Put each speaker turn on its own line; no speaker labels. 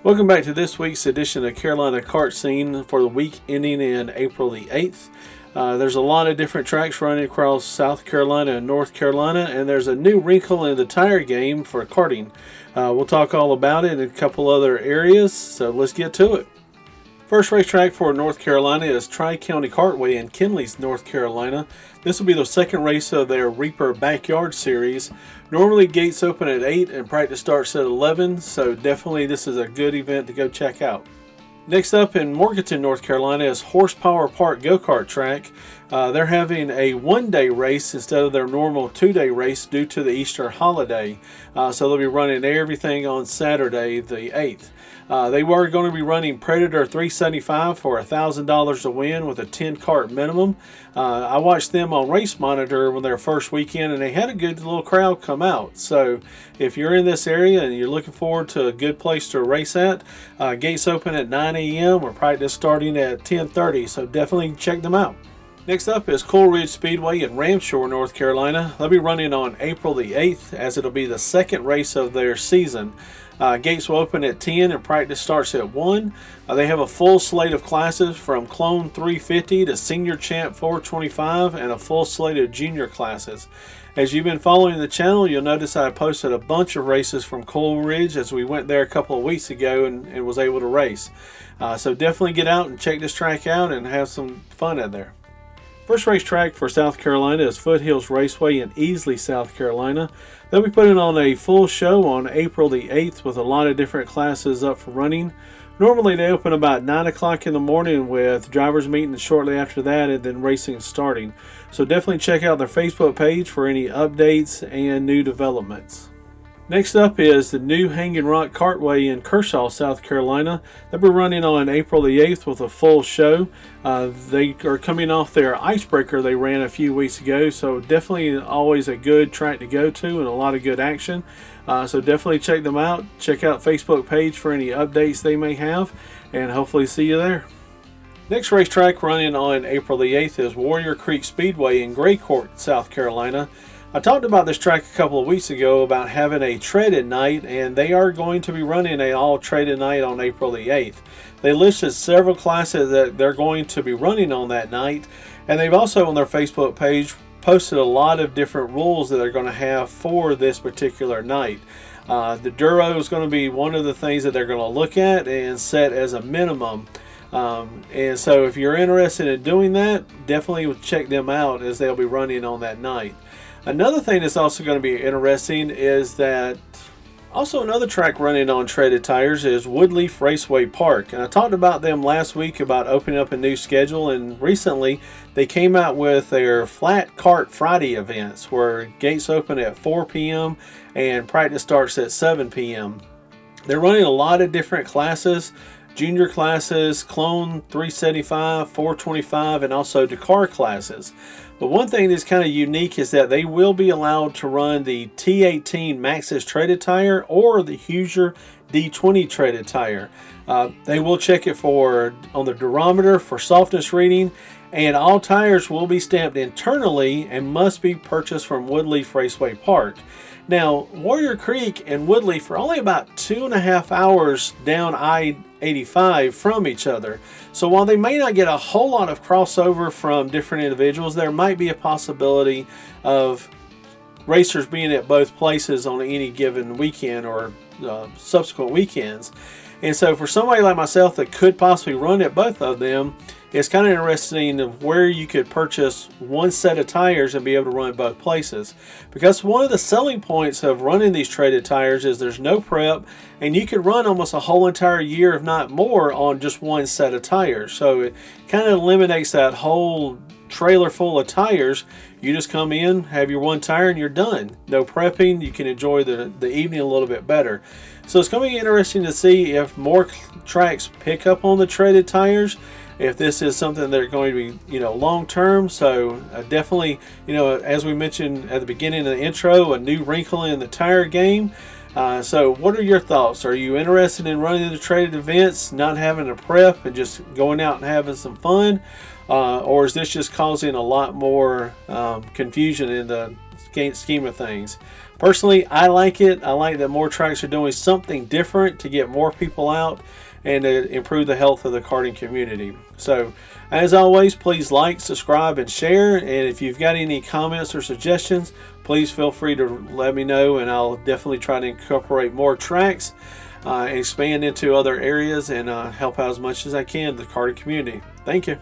Welcome back to this week's edition of Carolina Kart Scene for the week ending in April the 8th. There's a lot of different tracks running across South Carolina and North Carolina, and there's a new wrinkle in the tire game for karting. We'll talk all about it in a couple other areas, so let's get to it. First racetrack for North Carolina is TriCounty Cartway in Kinley, North Carolina. This will be the second race of their Reaper Backyard Series. Normally gates open at 8 and practice starts at 11, so definitely this is a good event to go check out. Next up in Morganton, North Carolina is Horsepower Park Go-Kart Track. They're having a one-day race instead of their normal two-day race due to the Easter holiday. So they'll be running everything on Saturday the 8th. They were going to be running Predator 375 for $1,000 to win with a 10 kart minimum. I watched them on Race Monitor when their first weekend, and they had a good little crowd come out. So if you're in this area and you're looking forward to a good place to race at, gates open at 9 a.m. or practice starting at 10:30, so definitely check them out. Next up is Coal Ridge Speedway in Ramshore, North Carolina. They'll be running on April the 8th as it'll be the second race of their season. Gates will open at 10 and practice starts at 1. They have a full slate of classes from Clone 350 to Senior Champ 425 and a full slate of junior classes. As you've been following the channel, you'll notice I posted a bunch of races from Coal Ridge as we went there a couple of weeks ago and was able to race. So definitely get out and check this track out and have some fun out there. First racetrack for South Carolina is Foothills Raceway in Easley, South Carolina. They'll be putting on a full show on April the 8th with a lot of different classes up for running. Normally they open about 9 o'clock in the morning with drivers meeting shortly after that and then racing starting. So definitely check out their Facebook page for any updates and new developments. Next up is the new Hanging Rock Cartway in Kershaw, South Carolina. They'll be running on April the 8th with a full show. They are coming off their icebreaker they ran a few weeks ago, so definitely always a good track to go to and a lot of good action. So definitely check them out. Check out Facebook page for any updates they may have, and hopefully see you there. Next racetrack running on April the 8th is Warrior Creek Speedway in Gray Court, South Carolina. I talked about this track a couple of weeks ago about having a treaded night, and they are going to be running an all treaded night on April the 8th. They listed several classes that they're going to be running on that night, and they've also on their Facebook page posted a lot of different rules that they're going to have for this particular night. The Duro is going to be one of the things that they're going to look at and set as a minimum. And so if you're interested in doing that, definitely check them out as they'll be running on that night. Another thing that's also going to be interesting is that also another track running on treaded tires is Woodley Raceway Park. And I talked about them last week about opening up a new schedule, and recently they came out with their Flat Kart Friday events where gates open at 4 p.m. and practice starts at 7 p.m. They're running a lot of different classes. Junior classes, Clone 375, 425, and also Dakar classes. But one thing that's kind of unique is that they will be allowed to run the T18 Maxxis treaded tire or the Hoosier D20 treaded tire. They will check it for on the durometer for softness reading, and all tires will be stamped internally and must be purchased from Woodley Raceway Park. Now, Warrior Creek and Woodley for only about 2.5 hours down I-85 from each other. So while they may not get a whole lot of crossover from different individuals, there might be a possibility of racers being at both places on any given weekend or subsequent weekends. And so for somebody like myself that could possibly run at both of them, it's kind of interesting of where you could purchase one set of tires and be able to run both places. Because one of the selling points of running these traded tires is there's no prep, and you could run almost a whole entire year, if not more, on just one set of tires. So it kind of eliminates that whole trailer full of tires. You just come in, have your one tire, and you're done. No prepping. You can enjoy the evening a little bit better. So it's going to be interesting to see if more tracks pick up on the traded tires, if this is something they're going to be, long term. So definitely, as we mentioned at the beginning of the intro, a new wrinkle in the tire game. So what are your thoughts? Are you interested in running the traded events, not having a prep and just going out and having some fun? Or is this just causing a lot more confusion in the scheme of things. Personally, I like it. I like that more tracks are doing something different to get more people out and to improve the health of the karting community. So, as always, please like, subscribe, and share. And if you've got any comments or suggestions, please feel free to let me know, and I'll definitely try to incorporate more tracks, expand into other areas, and help out as much as I can the karting community. Thank you.